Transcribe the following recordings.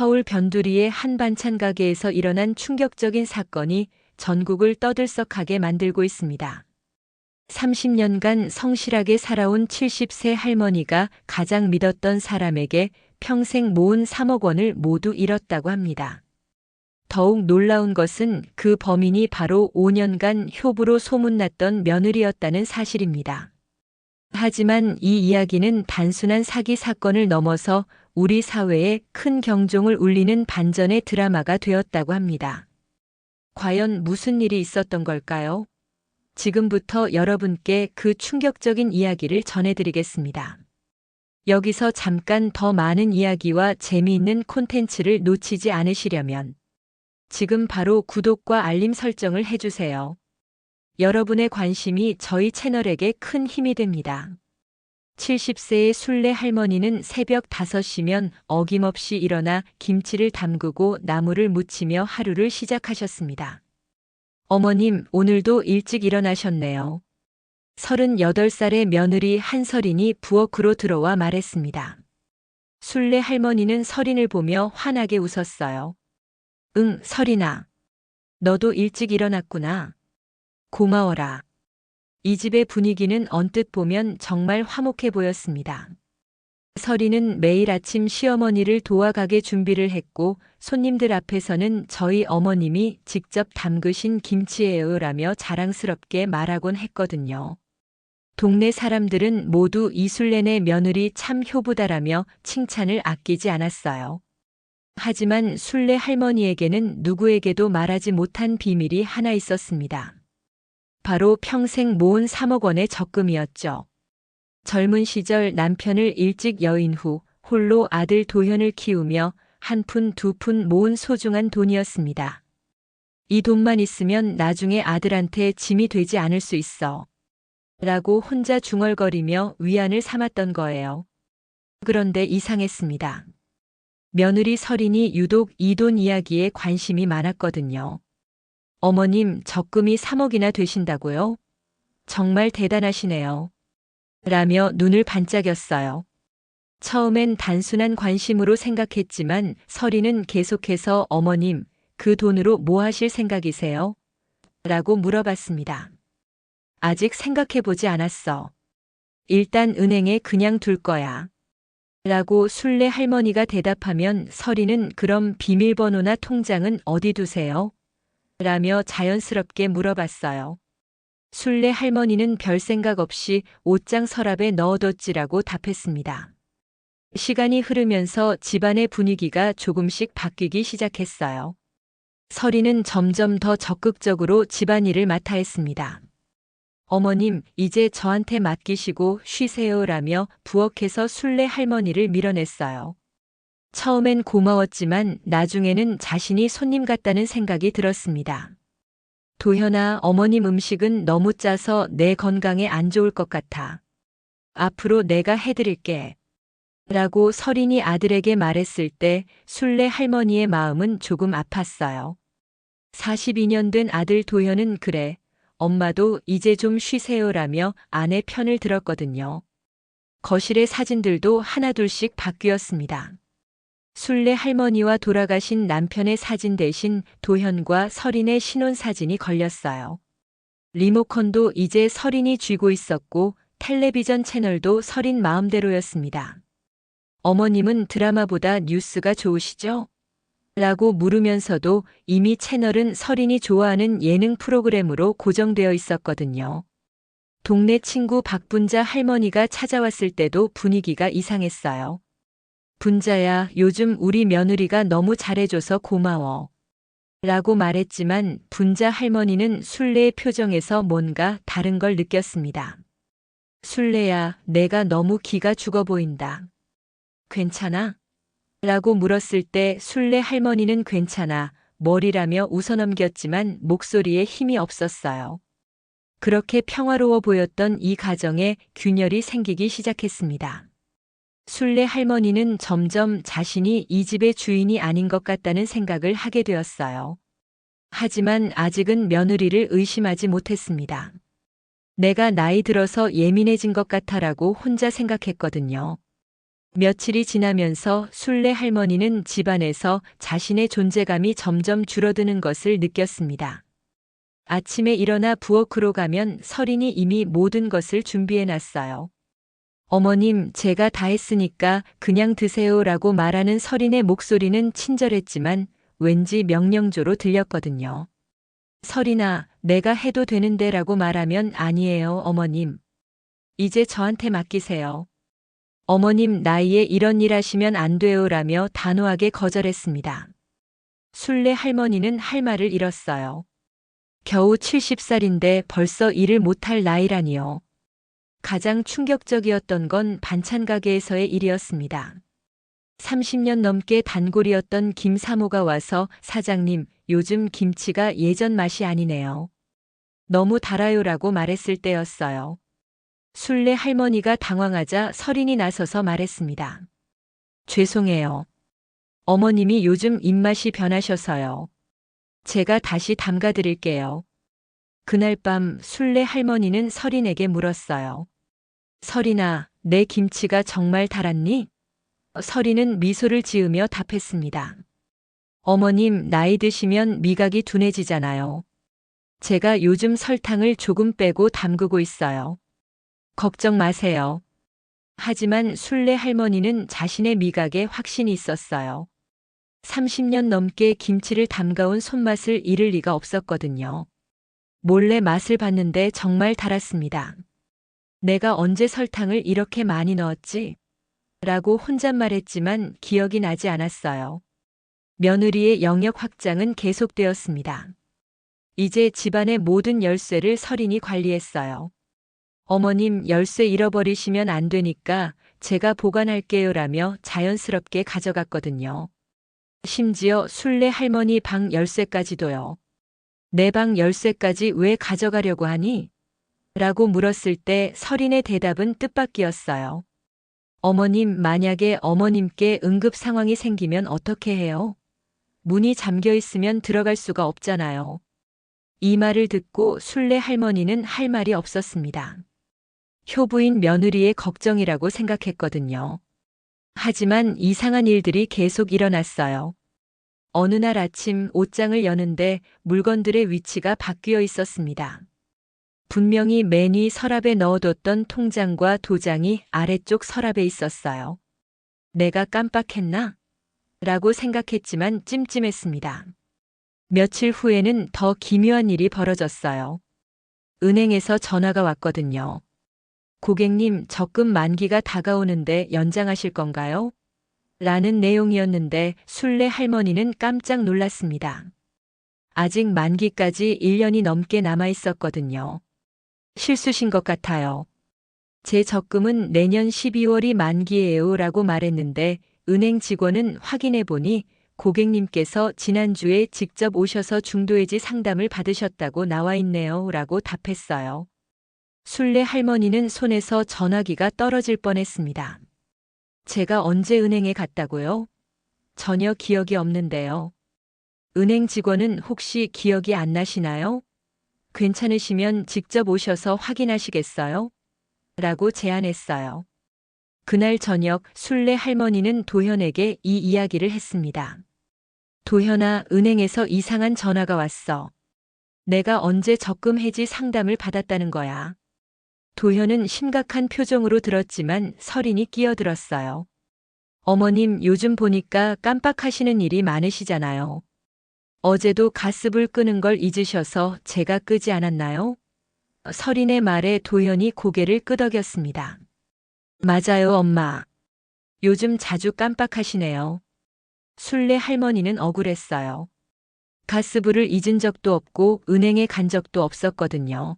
서울 변두리의 한 반찬 가게에서 일어난 충격적인 사건이 전국을 떠들썩하게 만들고 있습니다. 30년간 성실하게 살아온 70세 할머니가 가장 믿었던 사람에게 평생 모은 3억 원을 모두 잃었다고 합니다. 더욱 놀라운 것은 그 범인이 바로 5년간 효부로 소문났던 며느리였다는 사실입니다. 하지만 이 이야기는 단순한 사기 사건을 넘어서 우리 사회에 큰 경종을 울리는 반전의 드라마가 되었다고 합니다. 과연 무슨 일이 있었던 걸까요? 지금부터 여러분께 그 충격적인 이야기를 전해드리겠습니다. 여기서 잠깐 더 많은 이야기와 재미있는 콘텐츠를 놓치지 않으시려면 지금 바로 구독과 알림 설정을 해주세요. 여러분의 관심이 저희 채널에게 큰 힘이 됩니다. 70세의 순례 할머니는 새벽 5시면 어김없이 일어나 김치를 담그고 나물을 무치며 하루를 시작하셨습니다. 어머님, 오늘도 일찍 일어나셨네요. 38살의 며느리 한설인이 부엌으로 들어와 말했습니다. 순례 할머니는 설인을 보며 환하게 웃었어요. 응, 설인아. 너도 일찍 일어났구나. 고마워라. 이 집의 분위기는 언뜻 보면 정말 화목해 보였습니다. 설이는 매일 아침 시어머니를 도와가게 준비를 했고 손님들 앞에서는 저희 어머님이 직접 담그신 김치예요라며 자랑스럽게 말하곤 했거든요. 동네 사람들은 모두 이순례네 며느리 참 효부다라며 칭찬을 아끼지 않았어요. 하지만 순례 할머니에게는 누구에게도 말하지 못한 비밀이 하나 있었습니다. 바로 평생 모은 3억 원의 적금이었죠. 젊은 시절 남편을 일찍 여인 후 홀로 아들 도현을 키우며 한 푼 두 푼 모은 소중한 돈이었습니다. 이 돈만 있으면 나중에 아들한테 짐이 되지 않을 수 있어. 라고 혼자 중얼거리며 위안을 삼았던 거예요. 그런데 이상했습니다. 며느리 설인이 유독 이 돈 이야기에 관심이 많았거든요. 어머님, 적금이 3억이나 되신다고요? 정말 대단하시네요. 라며 눈을 반짝였어요. 처음엔 단순한 관심으로 생각했지만 설이는 계속해서 어머님, 그 돈으로 뭐 하실 생각이세요? 라고 물어봤습니다. 아직 생각해보지 않았어. 일단 은행에 그냥 둘 거야. 라고 순례 할머니가 대답하면 설이는 그럼 비밀번호나 통장은 어디 두세요? 라며 자연스럽게 물어봤어요. 순례 할머니는 별 생각 없이 옷장 서랍에 넣어뒀지라고 답했습니다. 시간이 흐르면서 집안의 분위기가 조금씩 바뀌기 시작했어요. 설이는 점점 더 적극적으로 집안일을 맡아 했습니다. 어머님, 이제 저한테 맡기시고 쉬세요라며 부엌에서 순례 할머니를 밀어냈어요. 처음엔 고마웠지만 나중에는 자신이 손님 같다는 생각이 들었습니다. 도현아, 어머님 음식은 너무 짜서 내 건강에 안 좋을 것 같아. 앞으로 내가 해드릴게. 라고 설인이 아들에게 말했을 때 순례 할머니의 마음은 조금 아팠어요. 42년 된 아들 도현은 그래, 엄마도 이제 좀 쉬세요라며 아내 편을 들었거든요. 거실의 사진들도 하나둘씩 바뀌었습니다. 순례 할머니와 돌아가신 남편의 사진 대신 도현과 설인의 신혼사진이 걸렸어요. 리모컨도 이제 설인이 쥐고 있었고 텔레비전 채널도 설인 마음대로였습니다. 어머님은 드라마보다 뉴스가 좋으시죠? 라고 물으면서도 이미 채널은 설인이 좋아하는 예능 프로그램으로 고정되어 있었거든요. 동네 친구 박분자 할머니가 찾아왔을 때도 분위기가 이상했어요. 분자야, 요즘 우리 며느리가 너무 잘해줘서 고마워. 라고 말했지만 분자 할머니는 순례의 표정에서 뭔가 다른 걸 느꼈습니다. 순례야, 내가 너무 기가 죽어 보인다. 괜찮아? 라고 물었을 때 순례 할머니는 괜찮아, 머리라며 웃어넘겼지만 목소리에 힘이 없었어요. 그렇게 평화로워 보였던 이 가정에 균열이 생기기 시작했습니다. 순례 할머니는 점점 자신이 이 집의 주인이 아닌 것 같다는 생각을 하게 되었어요. 하지만 아직은 며느리를 의심하지 못했습니다. 내가 나이 들어서 예민해진 것 같아라고 혼자 생각했거든요. 며칠이 지나면서 순례 할머니는 집안에서 자신의 존재감이 점점 줄어드는 것을 느꼈습니다. 아침에 일어나 부엌으로 가면 설인이 이미 모든 것을 준비해 놨어요. 어머님, 제가 다 했으니까 그냥 드세요라고 말하는 설인의 목소리는 친절했지만 왠지 명령조로 들렸거든요. 설인아, 내가 해도 되는데라고 말하면 아니에요, 어머님. 이제 저한테 맡기세요. 어머님, 나이에 이런 일 하시면 안 돼요라며 단호하게 거절했습니다. 순례 할머니는 할 말을 잃었어요. 겨우 70살인데 벌써 일을 못할 나이라니요. 가장 충격적이었던 건 반찬 가게에서의 일이었습니다. 30년 넘게 단골이었던 김 사모가 와서 사장님, 요즘 김치가 예전 맛이 아니네요. 너무 달아요라고 말했을 때였어요. 순례 할머니가 당황하자 설인이 나서서 말했습니다. 죄송해요. 어머님이 요즘 입맛이 변하셔서요. 제가 다시 담가드릴게요. 그날 밤 순례 할머니는 설인에게 물었어요. 설인아, 내 김치가 정말 달았니? 설인은 미소를 지으며 답했습니다. 어머님, 나이 드시면 미각이 둔해지잖아요. 제가 요즘 설탕을 조금 빼고 담그고 있어요. 걱정 마세요. 하지만 순례 할머니는 자신의 미각에 확신이 있었어요. 30년 넘게 김치를 담가온 손맛을 잃을 리가 없었거든요. 몰래 맛을 봤는데 정말 달았습니다. 내가 언제 설탕을 이렇게 많이 넣었지? 라고 혼잣말했지만 기억이 나지 않았어요. 며느리의 영역 확장은 계속되었습니다. 이제 집안의 모든 열쇠를 설인이 관리했어요. 어머님, 열쇠 잃어버리시면 안 되니까 제가 보관할게요라며 자연스럽게 가져갔거든요. 심지어 순례 할머니 방 열쇠까지도요. 내 방 열쇠까지 왜 가져가려고 하니? 라고 물었을 때 설인의 대답은 뜻밖이었어요. 어머님, 만약에 어머님께 응급 상황이 생기면 어떻게 해요? 문이 잠겨 있으면 들어갈 수가 없잖아요. 이 말을 듣고 순례 할머니는 할 말이 없었습니다. 효부인 며느리의 걱정이라고 생각했거든요. 하지만 이상한 일들이 계속 일어났어요. 어느 날 아침 옷장을 여는데 물건들의 위치가 바뀌어 있었습니다. 분명히 맨 위 서랍에 넣어뒀던 통장과 도장이 아래쪽 서랍에 있었어요. 내가 깜빡했나? 라고 생각했지만 찜찜했습니다. 며칠 후에는 더 기묘한 일이 벌어졌어요. 은행에서 전화가 왔거든요. 고객님, 적금 만기가 다가오는데 연장하실 건가요? 라는 내용이었는데 순례 할머니는 깜짝 놀랐습니다. 아직 만기까지 1년이 넘게 남아 있었거든요. 실수신 것 같아요. 제 적금은 내년 12월이 만기예요 라고 말했는데 은행 직원은 확인해 보니 고객님께서 지난주에 직접 오셔서 중도해지 상담을 받으셨다고 나와 있네요 라고 답했어요. 순례 할머니는 손에서 전화기가 떨어질 뻔했습니다. 제가 언제 은행에 갔다고요? 전혀 기억이 없는데요. 은행 직원은 혹시 기억이 안 나시나요? 괜찮으시면 직접 오셔서 확인하시겠어요? 라고 제안했어요. 그날 저녁 순례 할머니는 도현에게 이 이야기를 했습니다. 도현아, 은행에서 이상한 전화가 왔어. 내가 언제 적금 해지 상담을 받았다는 거야. 도현은 심각한 표정으로 들었지만 설인이 끼어들었어요. 어머님, 요즘 보니까 깜빡하시는 일이 많으시잖아요. 어제도 가스불 끄는 걸 잊으셔서 제가 끄지 않았나요? 설인의 말에 도현이 고개를 끄덕였습니다. 맞아요, 엄마. 요즘 자주 깜빡하시네요. 순례 할머니는 억울했어요. 가스불을 잊은 적도 없고 은행에 간 적도 없었거든요.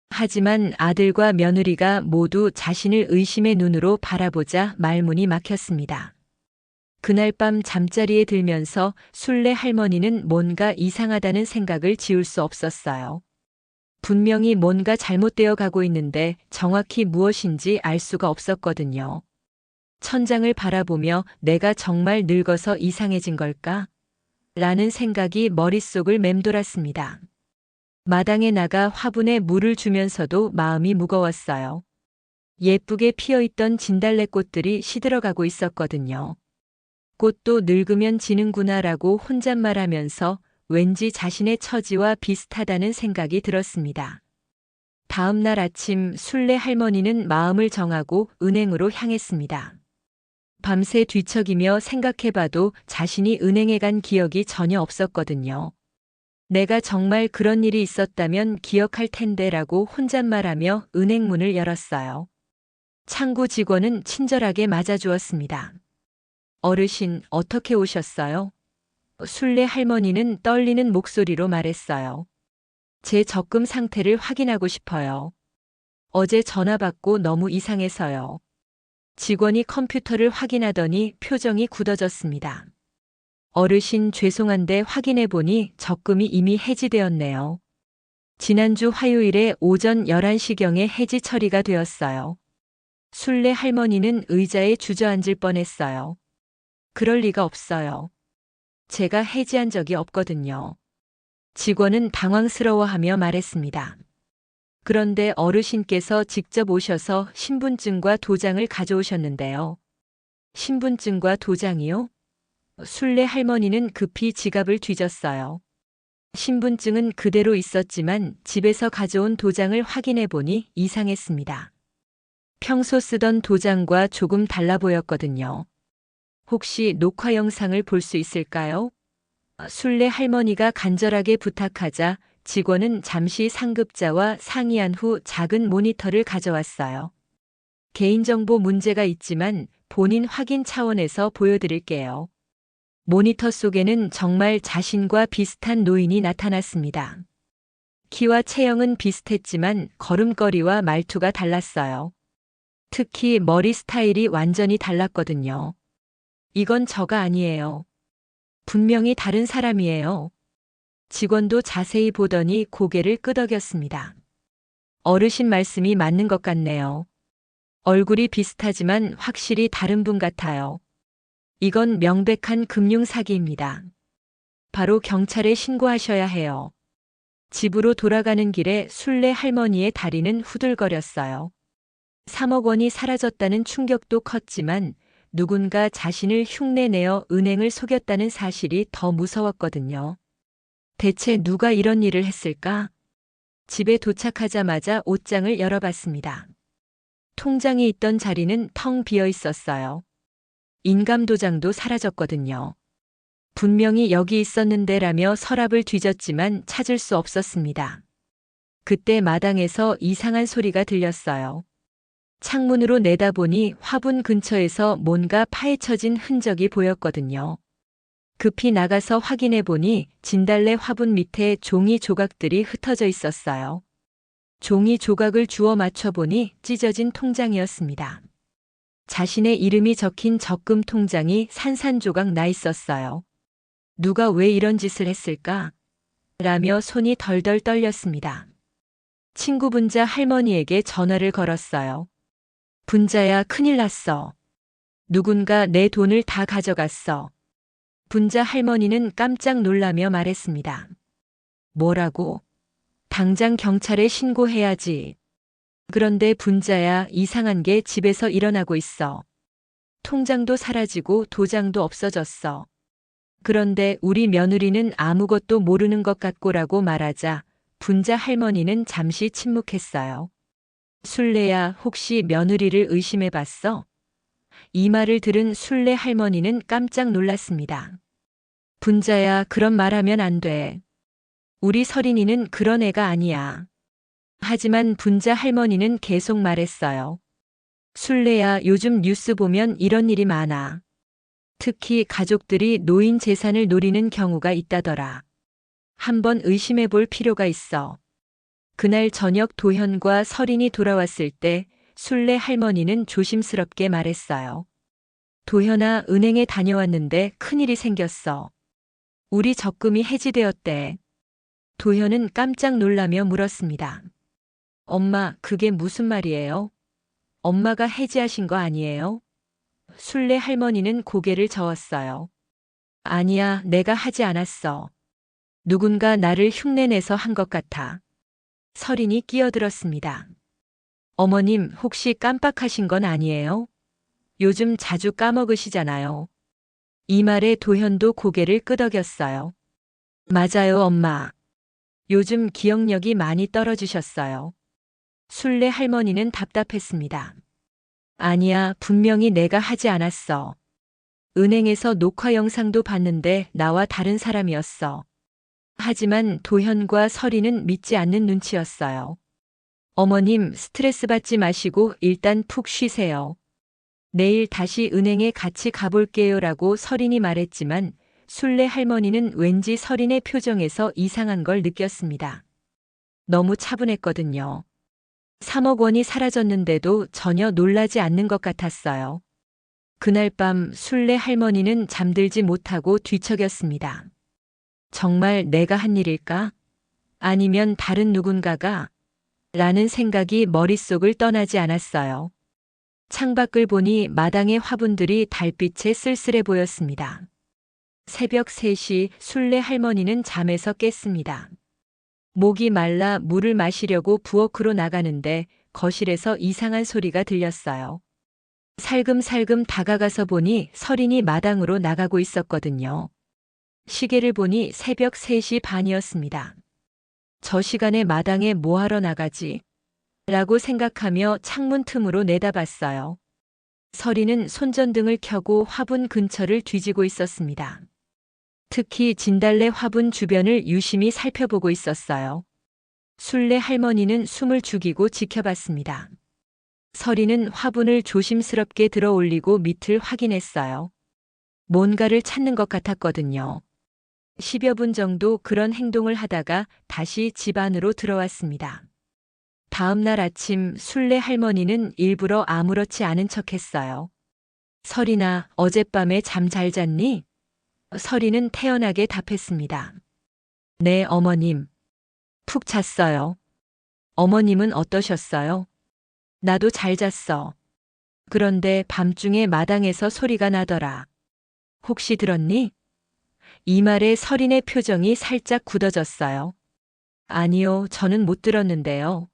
하지만 아들과 며느리가 모두 자신을 의심의 눈으로 바라보자 말문이 막혔습니다. 그날 밤 잠자리에 들면서 순례 할머니는 뭔가 이상하다는 생각을 지울 수 없었어요. 분명히 뭔가 잘못되어 가고 있는데 정확히 무엇인지 알 수가 없었거든요. 천장을 바라보며 내가 정말 늙어서 이상해진 걸까? 라는 생각이 머릿속을 맴돌았습니다. 마당에 나가 화분에 물을 주면서도 마음이 무거웠어요. 예쁘게 피어있던 진달래꽃들이 시들어가고 있었거든요. 꽃도 늙으면 지는구나라고 혼잣말하면서 왠지 자신의 처지와 비슷하다는 생각이 들었습니다. 다음 날 아침 순례 할머니는 마음을 정하고 은행으로 향했습니다. 밤새 뒤척이며 생각해봐도 자신이 은행에 간 기억이 전혀 없었거든요. 내가 정말 그런 일이 있었다면 기억할 텐데라고 혼잣말하며 은행 문을 열었어요. 창구 직원은 친절하게 맞아주었습니다. 어르신, 어떻게 오셨어요? 순례 할머니는 떨리는 목소리로 말했어요. 제 적금 상태를 확인하고 싶어요. 어제 전화 받고 너무 이상해서요. 직원이 컴퓨터를 확인하더니 표정이 굳어졌습니다. 어르신 죄송한데 확인해 보니 적금이 이미 해지되었네요. 지난주 화요일에 오전 11시경에 해지 처리가 되었어요. 순례 할머니는 의자에 주저앉을 뻔했어요. 그럴 리가 없어요. 제가 해지한 적이 없거든요. 직원은 당황스러워하며 말했습니다. 그런데 어르신께서 직접 오셔서 신분증과 도장을 가져오셨는데요. 신분증과 도장이요? 순례 할머니는 급히 지갑을 뒤졌어요. 신분증은 그대로 있었지만 집에서 가져온 도장을 확인해 보니 이상했습니다. 평소 쓰던 도장과 조금 달라 보였거든요. 혹시 녹화 영상을 볼 수 있을까요? 순례 할머니가 간절하게 부탁하자 직원은 잠시 상급자와 상의한 후 작은 모니터를 가져왔어요. 개인정보 문제가 있지만 본인 확인 차원에서 보여드릴게요. 모니터 속에는 정말 자신과 비슷한 노인이 나타났습니다. 키와 체형은 비슷했지만 걸음걸이와 말투가 달랐어요. 특히 머리 스타일이 완전히 달랐거든요. 이건 저가 아니에요. 분명히 다른 사람이에요. 직원도 자세히 보더니 고개를 끄덕였습니다. 어르신 말씀이 맞는 것 같네요. 얼굴이 비슷하지만 확실히 다른 분 같아요. 이건 명백한 금융 사기입니다. 바로 경찰에 신고하셔야 해요. 집으로 돌아가는 길에 순례 할머니의 다리는 후들거렸어요. 3억 원이 사라졌다는 충격도 컸지만 누군가 자신을 흉내내어 은행을 속였다는 사실이 더 무서웠거든요. 대체 누가 이런 일을 했을까? 집에 도착하자마자 옷장을 열어봤습니다. 통장이 있던 자리는 텅 비어 있었어요. 인감도장도 사라졌거든요. 분명히 여기 있었는데라며 서랍을 뒤졌지만 찾을 수 없었습니다. 그때 마당에서 이상한 소리가 들렸어요. 창문으로 내다보니 화분 근처에서 뭔가 파헤쳐진 흔적이 보였거든요. 급히 나가서 확인해 보니 진달래 화분 밑에 종이 조각들이 흩어져 있었어요. 종이 조각을 주워 맞춰보니 찢어진 통장이었습니다. 자신의 이름이 적힌 적금 통장이 산산조각 나 있었어요. 누가 왜 이런 짓을 했을까? 라며 손이 덜덜 떨렸습니다. 친구 분자 할머니에게 전화를 걸었어요. 분자야, 큰일 났어. 누군가 내 돈을 다 가져갔어. 분자 할머니는 깜짝 놀라며 말했습니다. 뭐라고? 당장 경찰에 신고해야지. 그런데 분자야, 이상한 게 집에서 일어나고 있어. 통장도 사라지고 도장도 없어졌어. 그런데 우리 며느리는 아무것도 모르는 것 같고라고 말하자 분자 할머니는 잠시 침묵했어요. 순례야, 혹시 며느리를 의심해봤어? 이 말을 들은 순례 할머니는 깜짝 놀랐습니다. 분자야, 그런 말하면 안 돼. 우리 서린이는 그런 애가 아니야. 하지만 분자 할머니는 계속 말했어요. 순례야, 요즘 뉴스 보면 이런 일이 많아. 특히 가족들이 노인 재산을 노리는 경우가 있다더라. 한번 의심해 볼 필요가 있어. 그날 저녁 도현과 서린이 돌아왔을 때 순례 할머니는 조심스럽게 말했어요. 도현아, 은행에 다녀왔는데 큰일이 생겼어. 우리 적금이 해지되었대. 도현은 깜짝 놀라며 물었습니다. 엄마, 그게 무슨 말이에요? 엄마가 해지하신 거 아니에요? 순례 할머니는 고개를 저었어요. 아니야, 내가 하지 않았어. 누군가 나를 흉내내서 한 것 같아. 서린이 끼어들었습니다. 어머님, 혹시 깜빡하신 건 아니에요? 요즘 자주 까먹으시잖아요. 이 말에 도현도 고개를 끄덕였어요. 맞아요, 엄마. 요즘 기억력이 많이 떨어지셨어요. 순례 할머니는 답답했습니다. 아니야, 분명히 내가 하지 않았어. 은행에서 녹화 영상도 봤는데 나와 다른 사람이었어. 하지만 도현과 설이는 믿지 않는 눈치였어요. 어머님, 스트레스 받지 마시고 일단 푹 쉬세요. 내일 다시 은행에 같이 가볼게요라고 설인이 말했지만 순례 할머니는 왠지 설인의 표정에서 이상한 걸 느꼈습니다. 너무 차분했거든요. 3억 원이 사라졌는데도 전혀 놀라지 않는 것 같았어요. 그날 밤 순례 할머니는 잠들지 못하고 뒤척였습니다. 정말 내가 한 일일까? 아니면 다른 누군가가? 라는 생각이 머릿속을 떠나지 않았어요. 창밖을 보니 마당의 화분들이 달빛에 쓸쓸해 보였습니다. 새벽 3시 순례 할머니는 잠에서 깼습니다. 목이 말라 물을 마시려고 부엌으로 나가는데 거실에서 이상한 소리가 들렸어요. 살금살금 다가가서 보니 설인이 마당으로 나가고 있었거든요. 시계를 보니 새벽 3시 반이었습니다. 저 시간에 마당에 뭐하러 나가지? 라고 생각하며 창문 틈으로 내다봤어요. 설이는 손전등을 켜고 화분 근처를 뒤지고 있었습니다. 특히 진달래 화분 주변을 유심히 살펴보고 있었어요. 순례 할머니는 숨을 죽이고 지켜봤습니다. 설이는 화분을 조심스럽게 들어 올리고 밑을 확인했어요. 뭔가를 찾는 것 같았거든요. 10여 분 정도 그런 행동을 하다가 다시 집 안으로 들어왔습니다. 다음 날 아침 순례 할머니는 일부러 아무렇지 않은 척했어요. 설이나 어젯밤에 잠 잘 잤니? 설이는 태연하게 답했습니다. 네, 어머님. 푹 잤어요. 어머님은 어떠셨어요? 나도 잘 잤어. 그런데 밤중에 마당에서 소리가 나더라. 혹시 들었니? 이 말에 설인의 표정이 살짝 굳어졌어요. 아니요, 저는 못 들었는데요.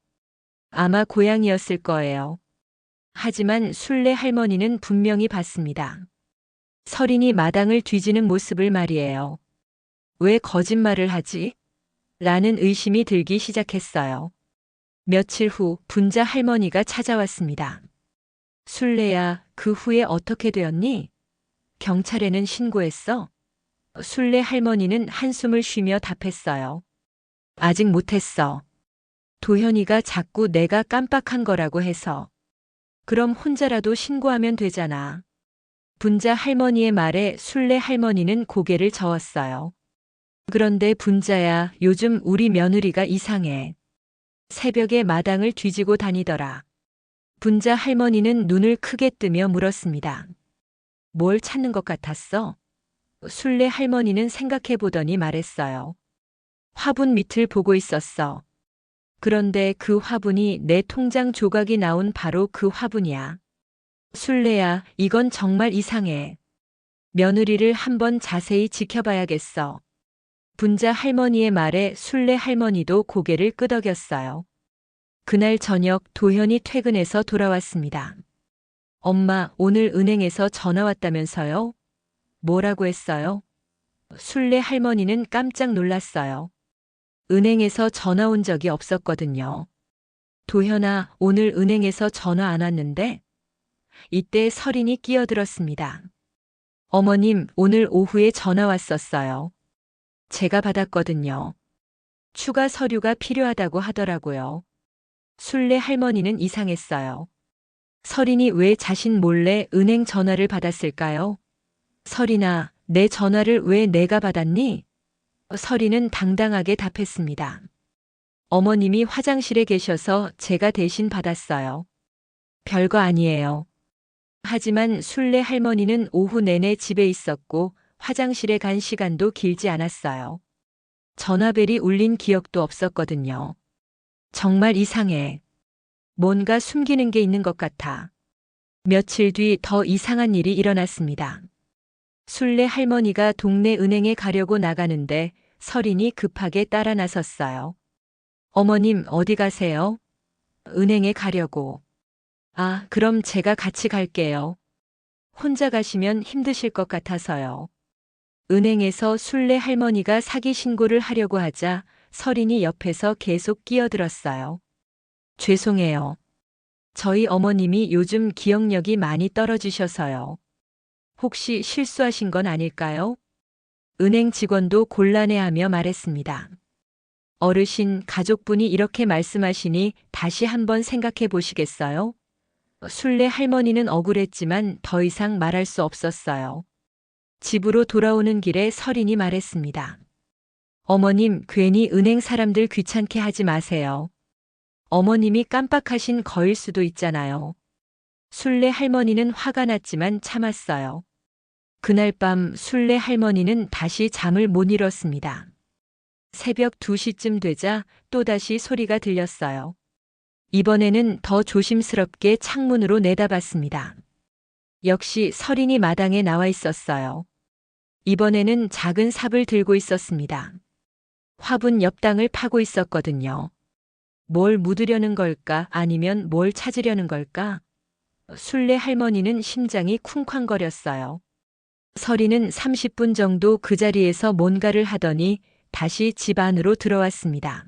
아마 고양이였을 거예요. 하지만 순례 할머니는 분명히 봤습니다. 설인이 마당을 뒤지는 모습을 말이에요. 왜 거짓말을 하지? 라는 의심이 들기 시작했어요. 며칠 후 분자 할머니가 찾아왔습니다. 순례야, 그 후에 어떻게 되었니? 경찰에는 신고했어? 순례 할머니는 한숨을 쉬며 답했어요. 아직 못했어. 도현이가 자꾸 내가 깜빡한 거라고 해서. 그럼 혼자라도 신고하면 되잖아. 분자 할머니의 말에 순례 할머니는 고개를 저었어요. 그런데 분자야, 요즘 우리 며느리가 이상해. 새벽에 마당을 뒤지고 다니더라. 분자 할머니는 눈을 크게 뜨며 물었습니다. 뭘 찾는 것 같았어? 순례 할머니는 생각해 보더니 말했어요. 화분 밑을 보고 있었어. 그런데 그 화분이 내 통장 조각이 나온 바로 그 화분이야. 순례야, 이건 정말 이상해. 며느리를 한번 자세히 지켜봐야겠어. 분자 할머니의 말에 순례 할머니도 고개를 끄덕였어요. 그날 저녁 도현이 퇴근해서 돌아왔습니다. 엄마, 오늘 은행에서 전화 왔다면서요? 뭐라고 했어요? 순례 할머니는 깜짝 놀랐어요. 은행에서 전화 온 적이 없었거든요. 도현아, 오늘 은행에서 전화 안 왔는데? 이때 설인이 끼어들었습니다. 어머님, 오늘 오후에 전화 왔었어요. 제가 받았거든요. 추가 서류가 필요하다고 하더라고요. 순례 할머니는 이상했어요. 설인이 왜 자신 몰래 은행 전화를 받았을까요? 설인아, 내 전화를 왜 내가 받았니? 설인은 당당하게 답했습니다. 어머님이 화장실에 계셔서 제가 대신 받았어요. 별거 아니에요. 하지만 순례 할머니는 오후 내내 집에 있었고 화장실에 간 시간도 길지 않았어요. 전화벨이 울린 기억도 없었거든요. 정말 이상해. 뭔가 숨기는 게 있는 것 같아. 며칠 뒤 더 이상한 일이 일어났습니다. 순례 할머니가 동네 은행에 가려고 나가는데 설인이 급하게 따라 나섰어요. 어머님, 어디 가세요? 은행에 가려고. 아, 그럼 제가 같이 갈게요. 혼자 가시면 힘드실 것 같아서요. 은행에서 순례 할머니가 사기 신고를 하려고 하자 서린이 옆에서 계속 끼어들었어요. 죄송해요. 저희 어머님이 요즘 기억력이 많이 떨어지셔서요. 혹시 실수하신 건 아닐까요? 은행 직원도 곤란해하며 말했습니다. 어르신, 가족분이 이렇게 말씀하시니 다시 한번 생각해 보시겠어요? 순례 할머니는 억울했지만 더 이상 말할 수 없었어요. 집으로 돌아오는 길에 서린이 말했습니다. 어머님, 괜히 은행 사람들 귀찮게 하지 마세요. 어머님이 깜빡하신 거일 수도 있잖아요. 순례 할머니는 화가 났지만 참았어요. 그날 밤 순례 할머니는 다시 잠을 못 이뤘습니다. 새벽 2시쯤 되자 또다시 소리가 들렸어요. 이번에는 더 조심스럽게 창문으로 내다봤습니다. 역시 서린이 마당에 나와 있었어요. 이번에는 작은 삽을 들고 있었습니다. 화분 옆 땅을 파고 있었거든요. 뭘 묻으려는 걸까? 아니면 뭘 찾으려는 걸까? 순례 할머니는 심장이 쿵쾅거렸어요. 서린은 30분 정도 그 자리에서 뭔가를 하더니 다시 집 안으로 들어왔습니다.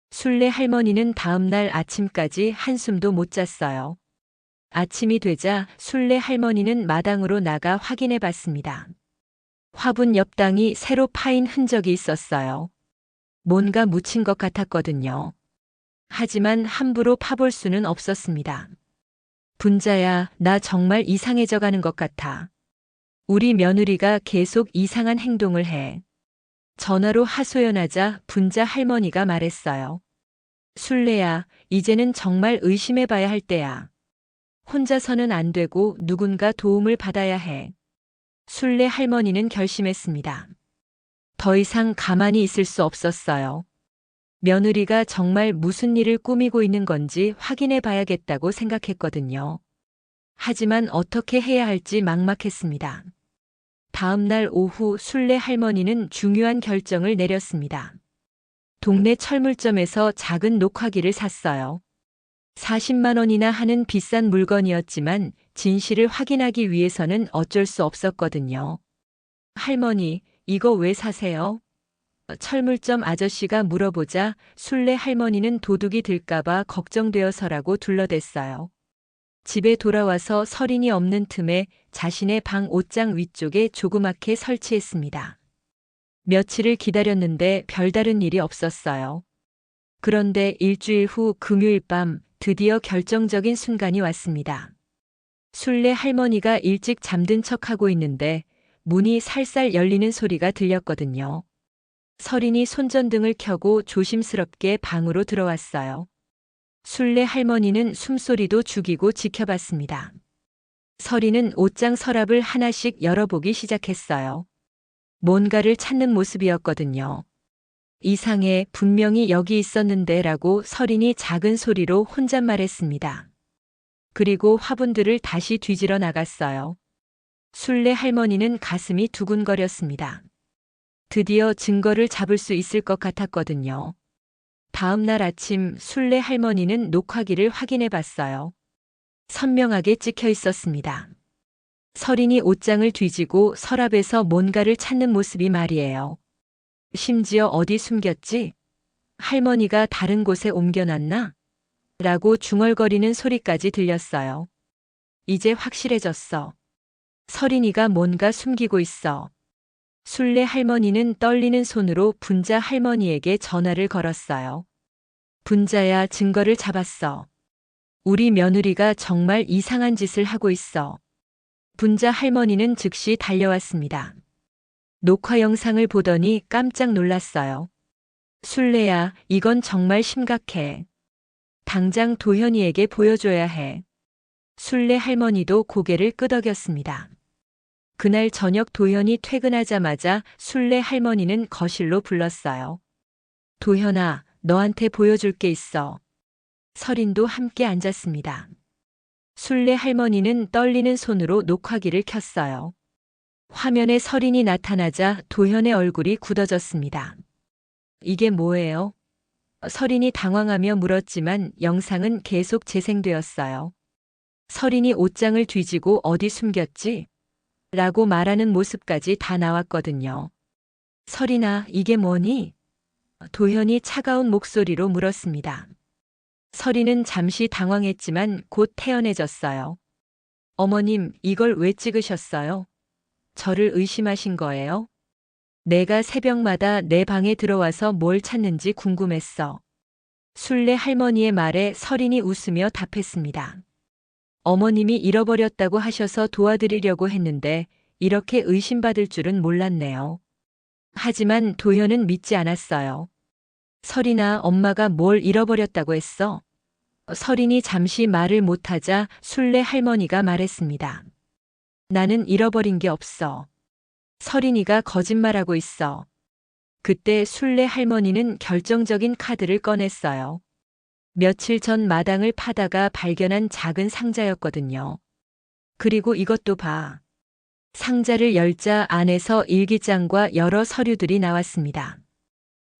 순례 할머니는 다음날 아침까지 한숨도 못 잤어요. 아침이 되자 순례 할머니는 마당으로 나가 확인해 봤습니다. 화분 옆 땅이 새로 파인 흔적이 있었어요. 뭔가 묻힌 것 같았거든요. 하지만 함부로 파볼 수는 없었습니다. 분자야, 나 정말 이상해져 가는 것 같아. 우리 며느리가 계속 이상한 행동을 해. 전화로 하소연하자 분자 할머니가 말했어요. 순례야, 이제는 정말 의심해봐야 할 때야. 혼자서는 안 되고 누군가 도움을 받아야 해. 순례 할머니는 결심했습니다. 더 이상 가만히 있을 수 없었어요. 며느리가 정말 무슨 일을 꾸미고 있는 건지 확인해 봐야겠다고 생각했거든요. 하지만 어떻게 해야 할지 막막했습니다. 다음 날 오후 순례 할머니는 중요한 결정을 내렸습니다. 동네 철물점에서 작은 녹화기를 샀어요. 40만 원이나 하는 비싼 물건이었지만 진실을 확인하기 위해서는 어쩔 수 없었거든요. 할머니, 이거 왜 사세요? 철물점 아저씨가 물어보자 순례 할머니는 도둑이 들까봐 걱정되어서라고 둘러댔어요. 집에 돌아와서 서린이 없는 틈에 자신의 방 옷장 위쪽에 조그맣게 설치했습니다. 며칠을 기다렸는데 별다른 일이 없었어요. 그런데 일주일 후 금요일 밤 드디어 결정적인 순간이 왔습니다. 순례 할머니가 일찍 잠든 척하고 있는데 문이 살살 열리는 소리가 들렸거든요. 서린이 손전등을 켜고 조심스럽게 방으로 들어왔어요. 순례 할머니는 숨소리도 죽이고 지켜봤습니다. 서린은 옷장 서랍을 하나씩 열어보기 시작했어요. 뭔가를 찾는 모습이었거든요. 이상해, 분명히 여기 있었는데 라고 서린이 작은 소리로 혼잣말했습니다. 그리고 화분들을 다시 뒤지러 나갔어요. 순례 할머니는 가슴이 두근거렸습니다. 드디어 증거를 잡을 수 있을 것 같았거든요. 다음 날 아침 순례 할머니는 녹화기를 확인해 봤어요. 선명하게 찍혀 있었습니다. 서린이 옷장을 뒤지고 서랍에서 뭔가를 찾는 모습이 말이에요. 심지어 어디 숨겼지? 할머니가 다른 곳에 옮겨놨나? 라고 중얼거리는 소리까지 들렸어요. 이제 확실해졌어. 서린이가 뭔가 숨기고 있어. 순례 할머니는 떨리는 손으로 분자 할머니에게 전화를 걸었어요. 분자야, 증거를 잡았어. 우리 며느리가 정말 이상한 짓을 하고 있어. 분자 할머니는 즉시 달려왔습니다. 녹화 영상을 보더니 깜짝 놀랐어요. 순례야, 이건 정말 심각해. 당장 도현이에게 보여줘야 해. 순례 할머니도 고개를 끄덕였습니다. 그날 저녁 도현이 퇴근하자마자 순례 할머니는 거실로 불렀어요. 도현아, 너한테 보여줄 게 있어. 서린도 함께 앉았습니다. 순례 할머니는 떨리는 손으로 녹화기를 켰어요. 화면에 서린이 나타나자 도현의 얼굴이 굳어졌습니다. 이게 뭐예요? 서린이 당황하며 물었지만 영상은 계속 재생되었어요. 설인이 옷장을 뒤지고 어디 숨겼지? 라고 말하는 모습까지 다 나왔거든요. 설인아, 이게 뭐니? 도현이 차가운 목소리로 물었습니다. 설인은 잠시 당황했지만 곧 태연해졌어요. 어머님, 이걸 왜 찍으셨어요? 저를 의심하신 거예요? 내가 새벽마다 내 방에 들어와서 뭘 찾는지 궁금했어. 순례 할머니의 말에 설인이 웃으며 답했습니다. 어머님이 잃어버렸다고 하셔서 도와드리려고 했는데 이렇게 의심받을 줄은 몰랐네요. 하지만 도현은 믿지 않았어요. 설인아, 엄마가 뭘 잃어버렸다고 했어? 설인이 잠시 말을 못하자 순례 할머니가 말했습니다. 나는 잃어버린 게 없어. 설인이가 거짓말하고 있어. 그때 순례 할머니는 결정적인 카드를 꺼냈어요. 며칠 전 마당을 파다가 발견한 작은 상자였거든요. 그리고 이것도 봐. 상자를 열자 안에서 일기장과 여러 서류들이 나왔습니다.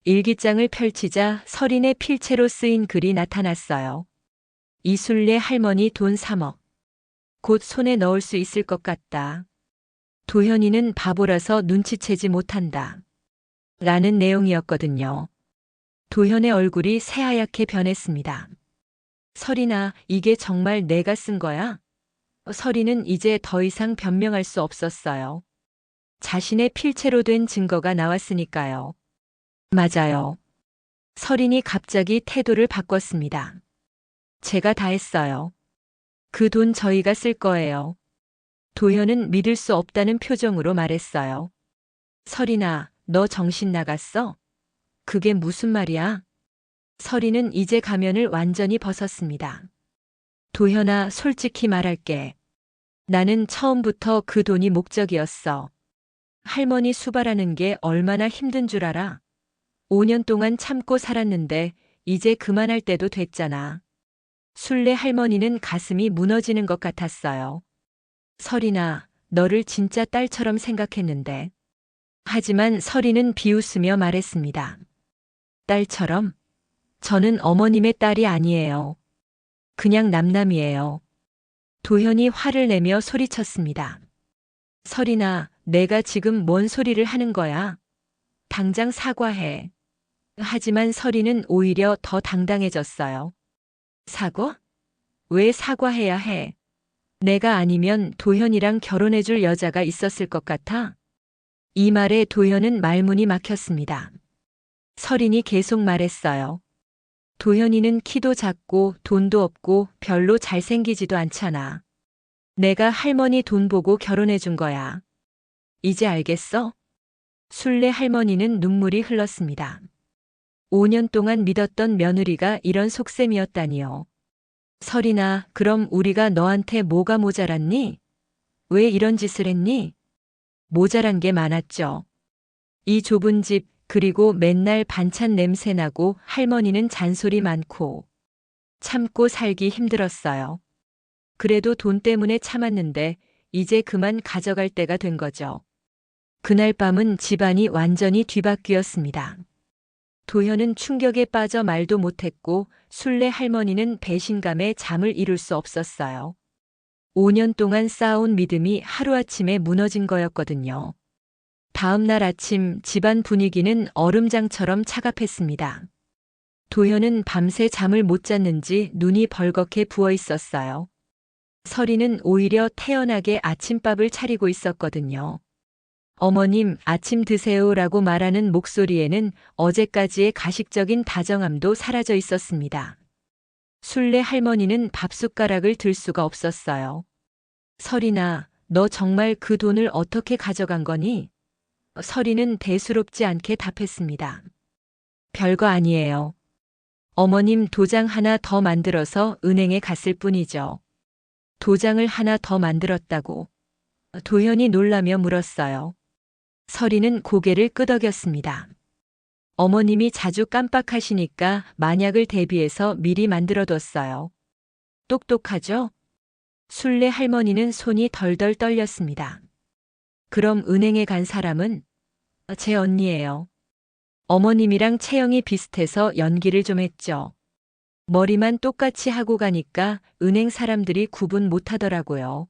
일기장을 펼치자 설인의 필체로 쓰인 글이 나타났어요. 이순례 할머니 돈 3억. 곧 손에 넣을 수 있을 것 같다. 도현이는 바보라서 눈치채지 못한다. 라는 내용이었거든요. 도현의 얼굴이 새하얗게 변했습니다. 설인아, 이게 정말 내가 쓴 거야? 설인은 이제 더 이상 변명할 수 없었어요. 자신의 필체로 된 증거가 나왔으니까요. 맞아요. 설인이 갑자기 태도를 바꿨습니다. 제가 다 했어요. 그 돈 저희가 쓸 거예요. 도현은 믿을 수 없다는 표정으로 말했어요. 설인아, 너 정신 나갔어? 그게 무슨 말이야? 설인은 이제 가면을 완전히 벗었습니다. 도현아, 솔직히 말할게. 나는 처음부터 그 돈이 목적이었어. 할머니 수발하는 게 얼마나 힘든 줄 알아? 5년 동안 참고 살았는데 이제 그만할 때도 됐잖아. 순례 할머니는 가슴이 무너지는 것 같았어요. 설인아, 너를 진짜 딸처럼 생각했는데. 하지만 설인은 비웃으며 말했습니다. 딸처럼? 저는 어머님의 딸이 아니에요. 그냥 남남이에요. 도현이 화를 내며 소리쳤습니다. 설인아, 내가 지금 뭔 소리를 하는 거야? 당장 사과해. 하지만 설인은 오히려 더 당당해졌어요. 사과? 왜 사과해야 해? 내가 아니면 도현이랑 결혼해줄 여자가 있었을 것 같아? 이 말에 도현은 말문이 막혔습니다. 설인이 계속 말했어요. 도현이는 키도 작고 돈도 없고 별로 잘생기지도 않잖아. 내가 할머니 돈 보고 결혼해준 거야. 이제 알겠어? 순례 할머니는 눈물이 흘렀습니다. 5년 동안 믿었던 며느리가 이런 속셈이었다니요. 설인아, 그럼 우리가 너한테 뭐가 모자랐니? 왜 이런 짓을 했니? 모자란 게 많았죠. 이 좁은 집, 그리고 맨날 반찬 냄새 나고 할머니는 잔소리 많고 참고 살기 힘들었어요. 그래도 돈 때문에 참았는데 이제 그만 가져갈 때가 된 거죠. 그날 밤은 집안이 완전히 뒤바뀌었습니다. 도현은 충격에 빠져 말도 못했고 순례 할머니는 배신감에 잠을 이룰 수 없었어요. 5년 동안 쌓아온 믿음이 하루아침에 무너진 거였거든요. 다음 날 아침 집안 분위기는 얼음장처럼 차갑했습니다. 도현은 밤새 잠을 못 잤는지 눈이 벌겋게 부어 있었어요. 설이는 오히려 태연하게 아침밥을 차리고 있었거든요. 어머님, 아침 드세요라고 말하는 목소리에는 어제까지의 가식적인 다정함도 사라져 있었습니다. 순례 할머니는 밥숟가락을 들 수가 없었어요. 설이나, 너 정말 그 돈을 어떻게 가져간 거니? 설이는 대수롭지 않게 답했습니다. 별거 아니에요. 어머님 도장 하나 더 만들어서 은행에 갔을 뿐이죠. 도장을 하나 더 만들었다고. 도현이 놀라며 물었어요. 설이는 고개를 끄덕였습니다. 어머님이 자주 깜빡하시니까 만약을 대비해서 미리 만들어뒀어요. 똑똑하죠? 순례 할머니는 손이 덜덜 떨렸습니다. 그럼 은행에 간 사람은? 제 언니예요. 어머님이랑 체형이 비슷해서 연기를 좀 했죠. 머리만 똑같이 하고 가니까 은행 사람들이 구분 못하더라고요.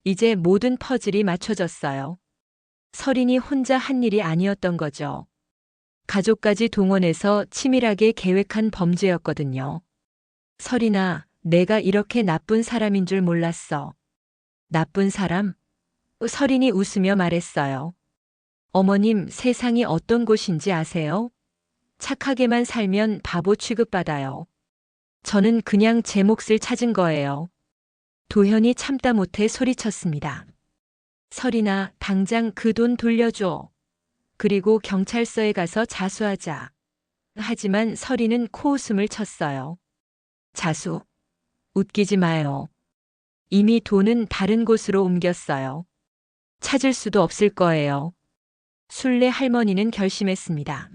이제 모든 퍼즐이 맞춰졌어요. 설인이 혼자 한 일이 아니었던 거죠. 가족까지 동원해서 치밀하게 계획한 범죄였거든요. 설인아, 내가 이렇게 나쁜 사람인 줄 몰랐어. 나쁜 사람? 설인이 웃으며 말했어요. 어머님, 세상이 어떤 곳인지 아세요? 착하게만 살면 바보 취급받아요. 저는 그냥 제 몫을 찾은 거예요. 도현이 참다 못해 소리쳤습니다. 설인아, 당장 그 돈 돌려줘. 그리고 경찰서에 가서 자수하자. 하지만 설인은 코웃음을 쳤어요. 자수? 웃기지 마요. 이미 돈은 다른 곳으로 옮겼어요. 찾을 수도 없을 거예요. 순례 할머니는 결심했습니다.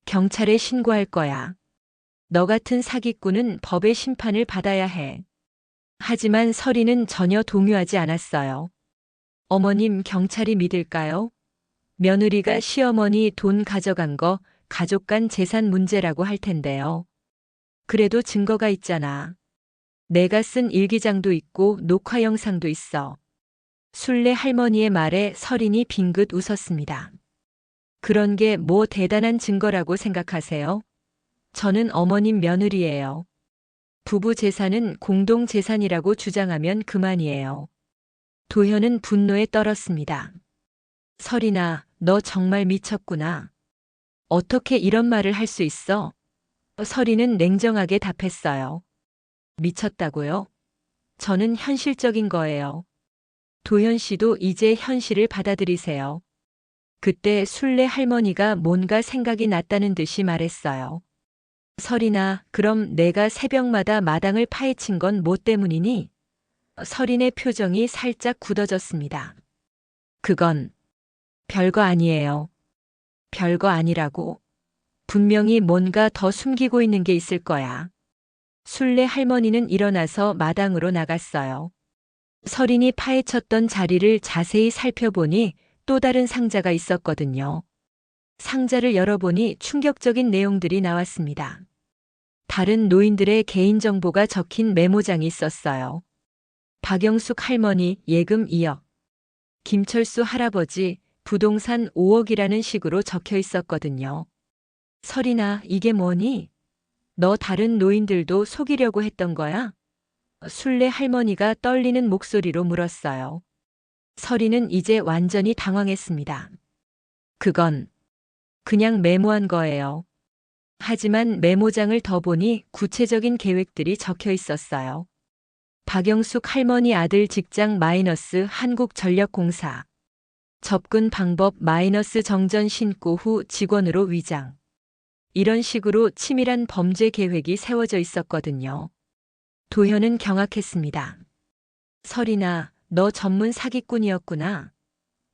경찰에 신고할 거야. 너 같은 사기꾼은 법의 심판을 받아야 해. 하지만 설인은 전혀 동요하지 않았어요. 어머님, 경찰이 믿을까요? 며느리가 시어머니 돈 가져간 거 가족 간 재산 문제라고 할 텐데요. 그래도 증거가 있잖아. 내가 쓴 일기장도 있고 녹화 영상도 있어. 순례 할머니의 말에 설인이 빙긋 웃었습니다. 그런 게 뭐 대단한 증거라고 생각하세요? 저는 어머님 며느리예요. 부부 재산은 공동 재산이라고 주장하면 그만이에요. 도현은 분노에 떨었습니다. 설인아, 너 정말 미쳤구나. 어떻게 이런 말을 할 수 있어? 설인은 냉정하게 답했어요. 미쳤다고요? 저는 현실적인 거예요. 도현 씨도 이제 현실을 받아들이세요. 그때 순례 할머니가 뭔가 생각이 났다는 듯이 말했어요. 설인아, 그럼 내가 새벽마다 마당을 파헤친 건 뭐 때문이니? 설인의 표정이 살짝 굳어졌습니다. 그건 별거 아니에요. 별거 아니라고. 분명히 뭔가 더 숨기고 있는 게 있을 거야. 순례 할머니는 일어나서 마당으로 나갔어요. 설인이 파헤쳤던 자리를 자세히 살펴보니 또 다른 상자가 있었거든요. 상자를 열어보니 충격적인 내용들이 나왔습니다. 다른 노인들의 개인정보가 적힌 메모장이 있었어요. 박영숙 할머니 예금 2억. 김철수 할아버지 부동산 5억이라는 식으로 적혀 있었거든요. 설인아, 이게 뭐니? 너 다른 노인들도 속이려고 했던 거야? 순례 할머니가 떨리는 목소리로 물었어요. 설인은 이제 완전히 당황했습니다. 그건 그냥 메모한 거예요. 하지만 메모장을 더 보니 구체적인 계획들이 적혀 있었어요. 박영숙 할머니 아들 직장 마이너스 한국전력공사. 접근 방법 마이너스 정전 신고 후 직원으로 위장. 이런 식으로 치밀한 범죄 계획이 세워져 있었거든요. 도현은 경악했습니다. 설인아, 너 전문 사기꾼이었구나.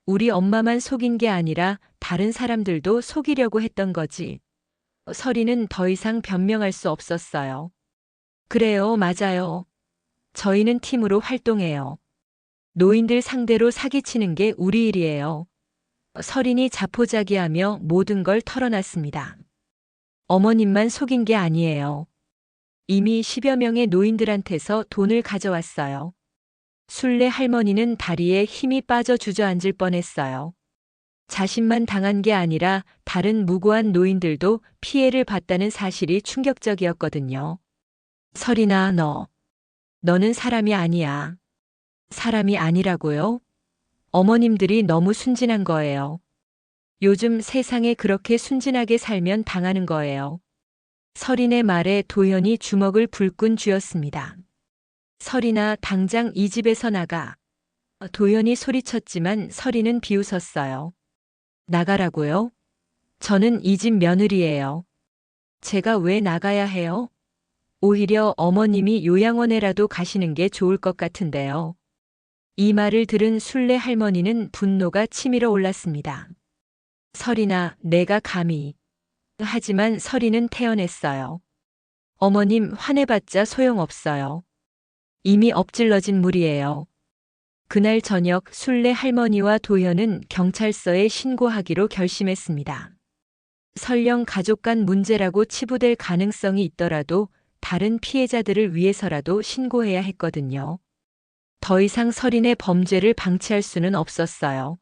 우리 엄마만 속인 게 아니라 다른 사람들도 속이려고 했던 거지. 설인은 더 이상 변명할 수 없었어요. 그래요, 맞아요. 저희는 팀으로 활동해요. 노인들 상대로 사기치는 게 우리 일이에요. 설인이 자포자기하며 모든 걸 털어놨습니다. 어머님만 속인 게 아니에요. 이미 10여 명의 노인들한테서 돈을 가져왔어요. 순례 할머니는 다리에 힘이 빠져 주저앉을 뻔했어요. 자신만 당한 게 아니라 다른 무고한 노인들도 피해를 봤다는 사실이 충격적이었거든요. 설인아, 너는 사람이 아니야. 사람이 아니라고요? 어머님들이 너무 순진한 거예요. 요즘 세상에 그렇게 순진하게 살면 당하는 거예요. 설인의 말에 도현이 주먹을 불끈 쥐었습니다. 설인아, 당장 이 집에서 나가. 도현이 소리쳤지만 설인은 비웃었어요. 나가라고요? 저는 이 집 며느리예요. 제가 왜 나가야 해요? 오히려 어머님이 요양원에라도 가시는 게 좋을 것 같은데요. 이 말을 들은 순례 할머니는 분노가 치밀어 올랐습니다. 설인아, 내가 감히. 하지만 설인은 태어냈어요. 어머님, 화내봤자 소용없어요. 이미 엎질러진 물이에요. 그날 저녁 순례 할머니와 도현은 경찰서에 신고하기로 결심했습니다. 설령 가족 간 문제라고 치부될 가능성이 있더라도 다른 피해자들을 위해서라도 신고해야 했거든요. 더 이상 서린의 범죄를 방치할 수는 없었어요.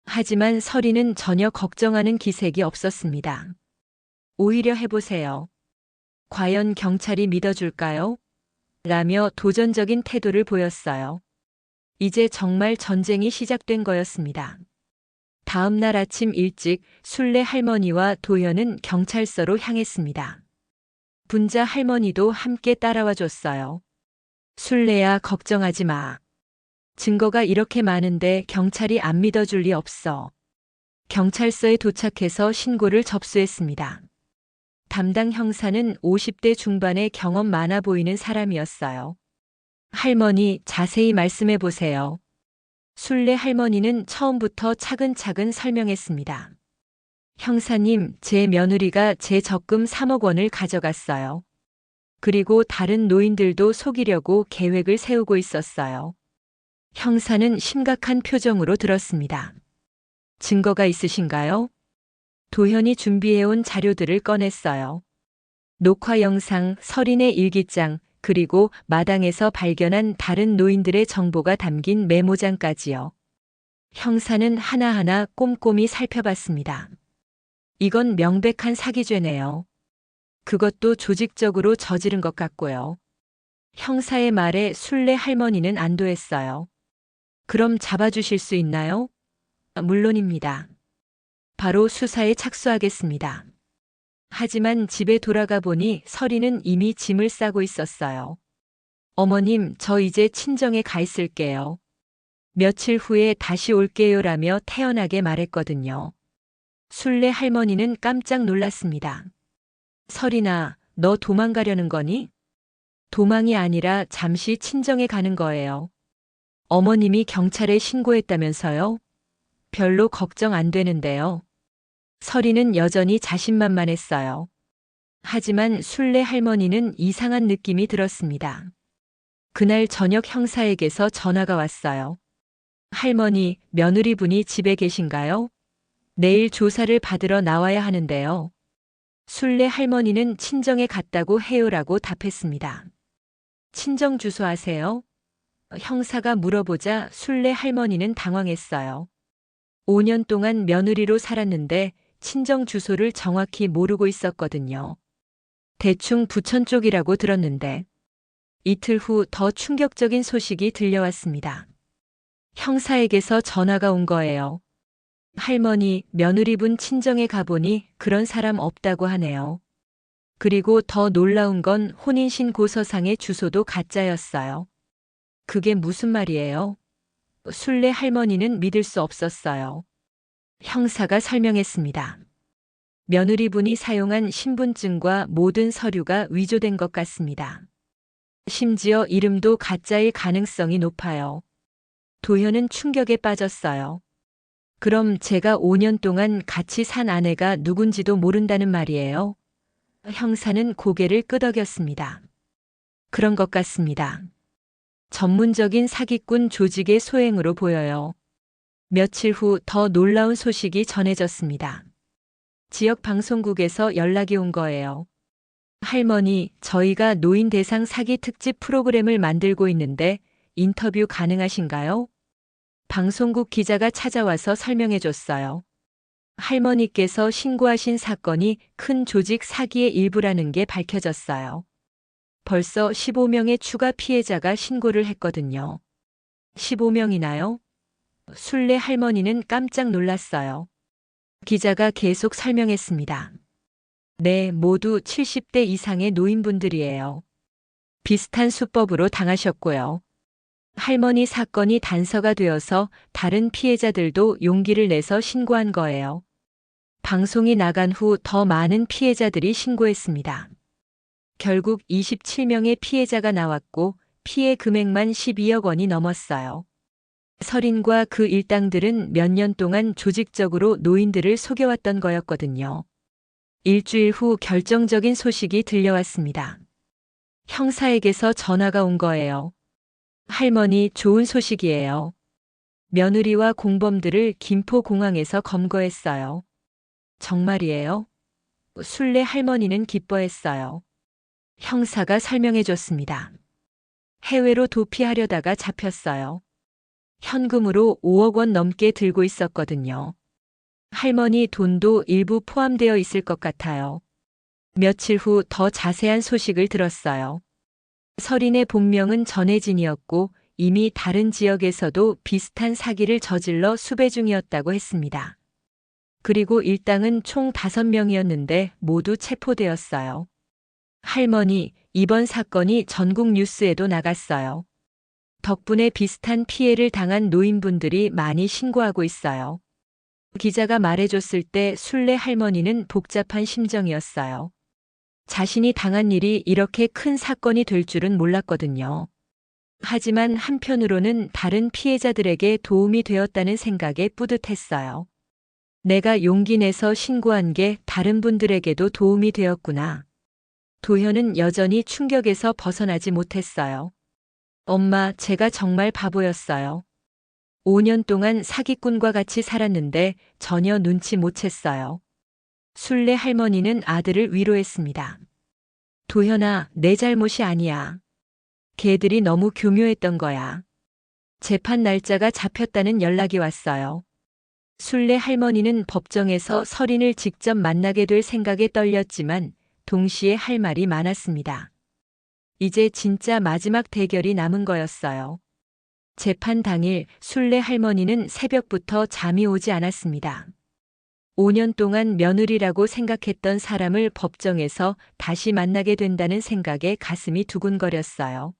하지만 서린은 전혀 걱정하는 기색이 없었습니다. 오히려 해보세요. 과연 경찰이 믿어줄까요? 라며 도전적인 태도를 보였어요. 이제 정말 전쟁이 시작된 거였습니다. 다음 날 아침 일찍 순례 할머니와 도현은 경찰서로 향했습니다. 분자 할머니도 함께 따라와 줬어요. 순례야, 걱정하지 마. 증거가 이렇게 많은데 경찰이 안 믿어줄 리 없어. 경찰서에 도착해서 신고를 접수했습니다. 담당 형사는 50대 중반의 경험 많아 보이는 사람이었어요. 할머니, 자세히 말씀해 보세요. 순례 할머니는 처음부터 차근차근 설명했습니다. 형사님, 제 며느리가 제 적금 3억 원을 가져갔어요. 그리고 다른 노인들도 속이려고 계획을 세우고 있었어요. 형사는 심각한 표정으로 들었습니다. 증거가 있으신가요? 도현이 준비해온 자료들을 꺼냈어요. 녹화 영상, 서린의 일기장, 그리고 마당에서 발견한 다른 노인들의 정보가 담긴 메모장까지요. 형사는 하나하나 꼼꼼히 살펴봤습니다. 이건 명백한 사기죄네요. 그것도 조직적으로 저지른 것 같고요. 형사의 말에 순례 할머니는 안도했어요. 그럼 잡아주실 수 있나요? 물론입니다. 바로 수사에 착수하겠습니다. 하지만 집에 돌아가 보니 서린은 이미 짐을 싸고 있었어요. 어머님, 저 이제 친정에 가 있을게요. 며칠 후에 다시 올게요라며 태연하게 말했거든요. 순례 할머니는 깜짝 놀랐습니다. 서린아, 너 도망가려는 거니? 도망이 아니라 잠시 친정에 가는 거예요. 어머님이 경찰에 신고했다면서요? 별로 걱정 안 되는데요. 서린은 여전히 자신만만했어요. 하지만 순례 할머니는 이상한 느낌이 들었습니다. 그날 저녁 형사에게서 전화가 왔어요. 할머니, 며느리분이 집에 계신가요? 내일 조사를 받으러 나와야 하는데요. 순례 할머니는 친정에 갔다고 해요라고 답했습니다. 친정 주소 아세요? 형사가 물어보자 순례 할머니는 당황했어요. 5년 동안 며느리로 살았는데 친정 주소를 정확히 모르고 있었거든요. 대충 부천 쪽이라고 들었는데 이틀 후 더 충격적인 소식이 들려왔습니다. 형사에게서 전화가 온 거예요. 할머니, 며느리분 친정에 가보니 그런 사람 없다고 하네요. 그리고 더 놀라운 건 혼인신고서상의 주소도 가짜였어요. 그게 무슨 말이에요? 순례 할머니는 믿을 수 없었어요. 형사가 설명했습니다. 며느리분이 사용한 신분증과 모든 서류가 위조된 것 같습니다. 심지어 이름도 가짜일 가능성이 높아요. 도현은 충격에 빠졌어요. 그럼 제가 5년 동안 같이 산 아내가 누군지도 모른다는 말이에요? 형사는 고개를 끄덕였습니다. 그런 것 같습니다. 전문적인 사기꾼 조직의 소행으로 보여요. 며칠 후 더 놀라운 소식이 전해졌습니다. 지역 방송국에서 연락이 온 거예요. 할머니, 저희가 노인 대상 사기 특집 프로그램을 만들고 있는데 인터뷰 가능하신가요? 방송국 기자가 찾아와서 설명해 줬어요. 할머니께서 신고하신 사건이 큰 조직 사기의 일부라는 게 밝혀졌어요. 벌써 15명의 추가 피해자가 신고를 했거든요. 15명이나요? 순례 할머니는 깜짝 놀랐어요. 기자가 계속 설명했습니다. 네, 모두 70대 이상의 노인분들이에요. 비슷한 수법으로 당하셨고요. 할머니 사건이 단서가 되어서 다른 피해자들도 용기를 내서 신고한 거예요. 방송이 나간 후 더 많은 피해자들이 신고했습니다. 결국 27명의 피해자가 나왔고 피해 금액만 12억 원이 넘었어요. 서린과 그 일당들은 몇 년 동안 조직적으로 노인들을 속여왔던 거였거든요. 일주일 후 결정적인 소식이 들려왔습니다. 형사에게서 전화가 온 거예요. 할머니, 좋은 소식이에요. 며느리와 공범들을 김포공항에서 검거했어요. 정말이에요? 순례 할머니는 기뻐했어요. 형사가 설명해 줬습니다. 해외로 도피하려다가 잡혔어요. 현금으로 5억 원 넘게 들고 있었거든요. 할머니 돈도 일부 포함되어 있을 것 같아요. 며칠 후 더 자세한 소식을 들었어요. 서린의 본명은 전혜진이었고 이미 다른 지역에서도 비슷한 사기를 저질러 수배 중이었다고 했습니다. 그리고 일당은 총 5명이었는데 모두 체포되었어요. 할머니, 이번 사건이 전국 뉴스에도 나갔어요. 덕분에 비슷한 피해를 당한 노인분들이 많이 신고하고 있어요. 기자가 말해줬을 때 순례 할머니는 복잡한 심정이었어요. 자신이 당한 일이 이렇게 큰 사건이 될 줄은 몰랐거든요. 하지만 한편으로는 다른 피해자들에게 도움이 되었다는 생각에 뿌듯했어요. 내가 용기 내서 신고한 게 다른 분들에게도 도움이 되었구나. 도현은 여전히 충격에서 벗어나지 못했어요. 엄마, 제가 정말 바보였어요. 5년 동안 사기꾼과 같이 살았는데 전혀 눈치 못 챘어요. 순례 할머니는 아들을 위로했습니다. 도현아, 내 잘못이 아니야. 걔들이 너무 교묘했던 거야. 재판 날짜가 잡혔다는 연락이 왔어요. 순례 할머니는 법정에서 서린을 직접 만나게 될 생각에 떨렸지만 동시에 할 말이 많았습니다. 이제 진짜 마지막 대결이 남은 거였어요. 재판 당일 순례 할머니는 새벽부터 잠이 오지 않았습니다. 5년 동안 며느리라고 생각했던 사람을 법정에서 다시 만나게 된다는 생각에 가슴이 두근거렸어요.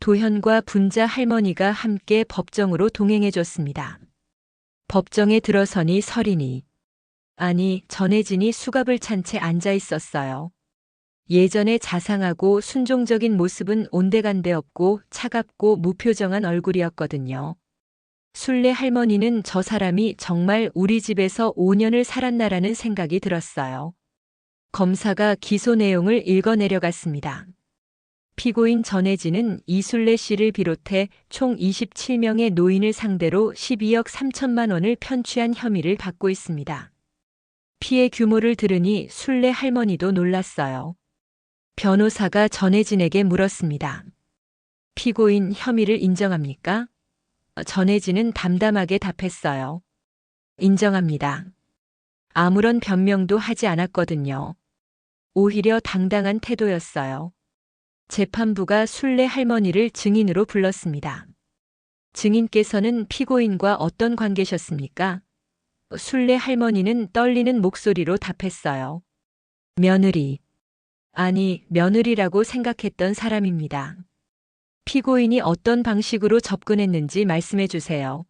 도현과 분자 할머니가 함께 법정으로 동행해 줬습니다. 법정에 들어서니 서린이, 아니 전혜진이 수갑을 찬 채 앉아 있었어요. 예전에 자상하고 순종적인 모습은 온데간데 없고 차갑고 무표정한 얼굴이었거든요. 순례 할머니는 저 사람이 정말 우리 집에서 5년을 살았나라는 생각이 들었어요. 검사가 기소 내용을 읽어내려갔습니다. 피고인 전혜진은 이순례 씨를 비롯해 총 27명의 노인을 상대로 12억 3천만 원을 편취한 혐의를 받고 있습니다. 피해 규모를 들으니 순례 할머니도 놀랐어요. 변호사가 전혜진에게 물었습니다. 피고인 혐의를 인정합니까? 전혜진은 담담하게 답했어요. 인정합니다. 아무런 변명도 하지 않았거든요. 오히려 당당한 태도였어요. 재판부가 순례 할머니를 증인으로 불렀습니다. 증인께서는 피고인과 어떤 관계셨습니까? 순례 할머니는 떨리는 목소리로 답했어요. 며느리. 아니, 며느리라고 생각했던 사람입니다. 피고인이 어떤 방식으로 접근했는지 말씀해 주세요.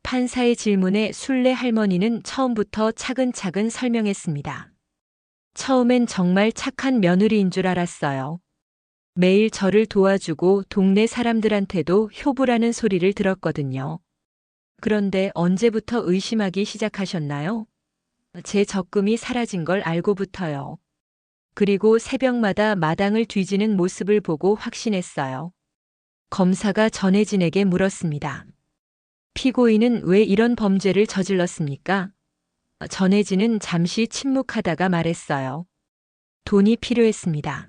판사의 질문에 순례 할머니는 처음부터 차근차근 설명했습니다. 처음엔 정말 착한 며느리인 줄 알았어요. 매일 저를 도와주고 동네 사람들한테도 효부라는 소리를 들었거든요. 그런데 언제부터 의심하기 시작하셨나요? 제 적금이 사라진 걸 알고부터요. 그리고 새벽마다 마당을 뒤지는 모습을 보고 확신했어요. 검사가 전혜진에게 물었습니다. 피고인은 왜 이런 범죄를 저질렀습니까? 전혜진은 잠시 침묵하다가 말했어요. 돈이 필요했습니다.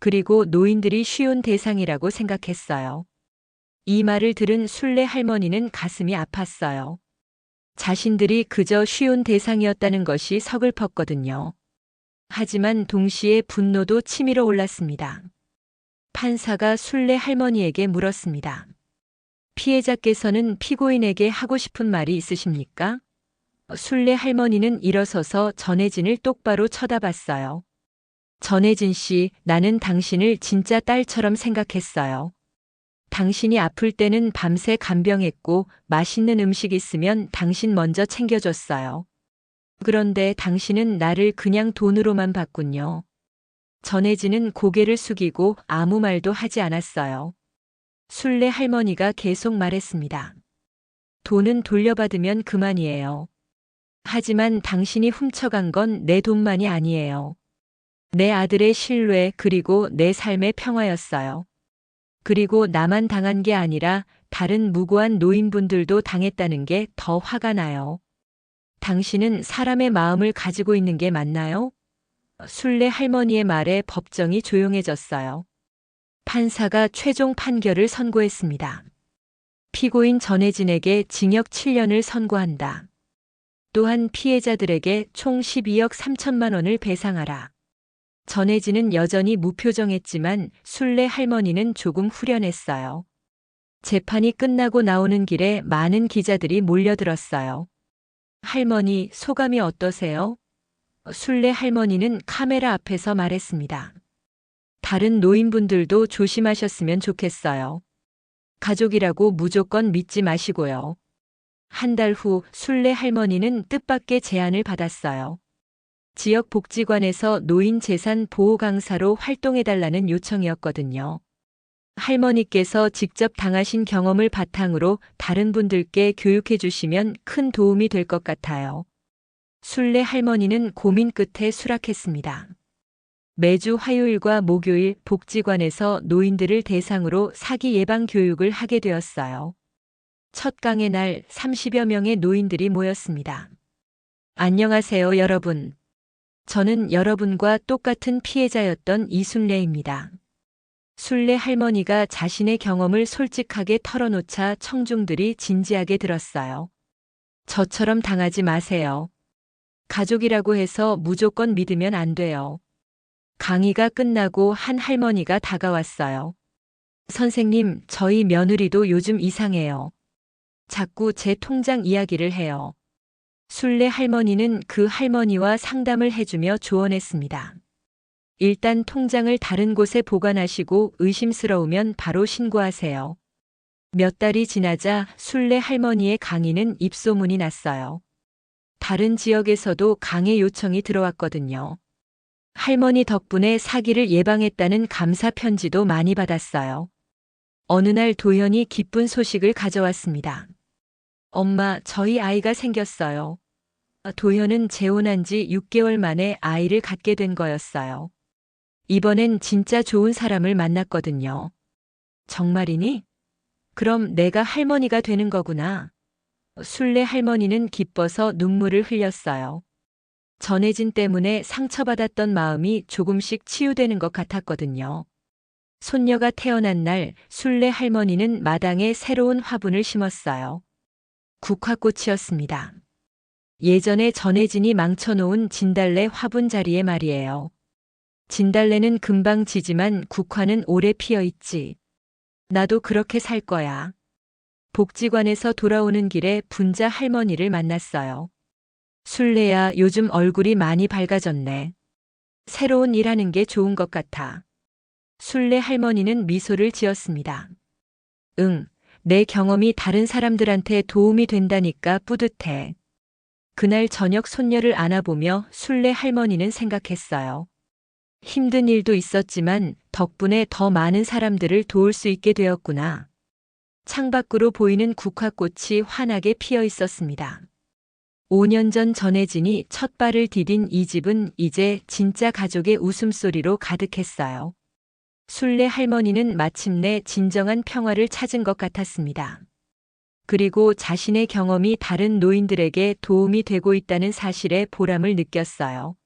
그리고 노인들이 쉬운 대상이라고 생각했어요. 이 말을 들은 순례 할머니는 가슴이 아팠어요. 자신들이 그저 쉬운 대상이었다는 것이 서글펐거든요. 하지만 동시에 분노도 치밀어 올랐습니다. 판사가 순례 할머니에게 물었습니다. 피해자께서는 피고인에게 하고 싶은 말이 있으십니까? 순례 할머니는 일어서서 전혜진을 똑바로 쳐다봤어요. 전혜진 씨, 나는 당신을 진짜 딸처럼 생각했어요. 당신이 아플 때는 밤새 간병했고 맛있는 음식 있으면 당신 먼저 챙겨줬어요. 그런데 당신은 나를 그냥 돈으로만 봤군요. 전혜진은 고개를 숙이고 아무 말도 하지 않았어요. 순례 할머니가 계속 말했습니다. 돈은 돌려받으면 그만이에요. 하지만 당신이 훔쳐간 건 내 돈만이 아니에요. 내 아들의 신뢰 그리고 내 삶의 평화였어요. 그리고 나만 당한 게 아니라 다른 무고한 노인분들도 당했다는 게 더 화가 나요. 당신은 사람의 마음을 가지고 있는 게 맞나요? 순례 할머니의 말에 법정이 조용해졌어요. 판사가 최종 판결을 선고했습니다. 피고인 전혜진에게 징역 7년을 선고한다. 또한 피해자들에게 총 12억 3천만 원을 배상하라. 전혜진은 여전히 무표정했지만 순례 할머니는 조금 후련했어요. 재판이 끝나고 나오는 길에 많은 기자들이 몰려들었어요. 할머니, 소감이 어떠세요? 순례 할머니는 카메라 앞에서 말했습니다. 다른 노인분들도 조심하셨으면 좋겠어요. 가족이라고 무조건 믿지 마시고요. 한 달 후 순례 할머니는 뜻밖의 제안을 받았어요. 지역 복지관에서 노인 재산 보호 강사로 활동해달라는 요청이었거든요. 할머니께서 직접 당하신 경험을 바탕으로 다른 분들께 교육해 주시면 큰 도움이 될 것 같아요. 순례 할머니는 고민 끝에 수락했습니다. 매주 화요일과 목요일 복지관에서 노인들을 대상으로 사기 예방 교육을 하게 되었어요. 첫 강의 날 30여 명의 노인들이 모였습니다. 안녕하세요, 여러분. 저는 여러분과 똑같은 피해자였던 이순례입니다. 순례 할머니가 자신의 경험을 솔직하게 털어놓자 청중들이 진지하게 들었어요. 저처럼 당하지 마세요. 가족이라고 해서 무조건 믿으면 안 돼요. 강의가 끝나고 한 할머니가 다가왔어요. 선생님, 저희 며느리도 요즘 이상해요. 자꾸 제 통장 이야기를 해요. 순례 할머니는 그 할머니와 상담을 해주며 조언했습니다. 일단 통장을 다른 곳에 보관하시고 의심스러우면 바로 신고하세요. 몇 달이 지나자 순례 할머니의 강의는 입소문이 났어요. 다른 지역에서도 강의 요청이 들어왔거든요. 할머니 덕분에 사기를 예방했다는 감사 편지도 많이 받았어요. 어느 날 도현이 기쁜 소식을 가져왔습니다. 엄마, 저희 아이가 생겼어요. 도현은 재혼한 지 6개월 만에 아이를 갖게 된 거였어요. 이번엔 진짜 좋은 사람을 만났거든요. 정말이니? 그럼 내가 할머니가 되는 거구나. 순례 할머니는 기뻐서 눈물을 흘렸어요. 전혜진 때문에 상처받았던 마음이 조금씩 치유되는 것 같았거든요. 손녀가 태어난 날 순례 할머니는 마당에 새로운 화분을 심었어요. 국화꽃이었습니다. 예전에 전혜진이 망쳐놓은 진달래 화분 자리에 말이에요. 진달래는 금방 지지만 국화는 오래 피어있지. 나도 그렇게 살 거야. 복지관에서 돌아오는 길에 분자 할머니를 만났어요. 순례야, 요즘 얼굴이 많이 밝아졌네. 새로운 일 하는 게 좋은 것 같아. 순례 할머니는 미소를 지었습니다. 응, 내 경험이 다른 사람들한테 도움이 된다니까 뿌듯해. 그날 저녁 손녀를 안아보며 순례 할머니는 생각했어요. 힘든 일도 있었지만 덕분에 더 많은 사람들을 도울 수 있게 되었구나. 창밖으로 보이는 국화꽃이 환하게 피어 있었습니다. 5년 전 전혜진이 첫 발을 디딘 이 집은 이제 진짜 가족의 웃음소리로 가득했어요. 순례 할머니는 마침내 진정한 평화를 찾은 것 같았습니다. 그리고 자신의 경험이 다른 노인들에게 도움이 되고 있다는 사실에 보람을 느꼈어요.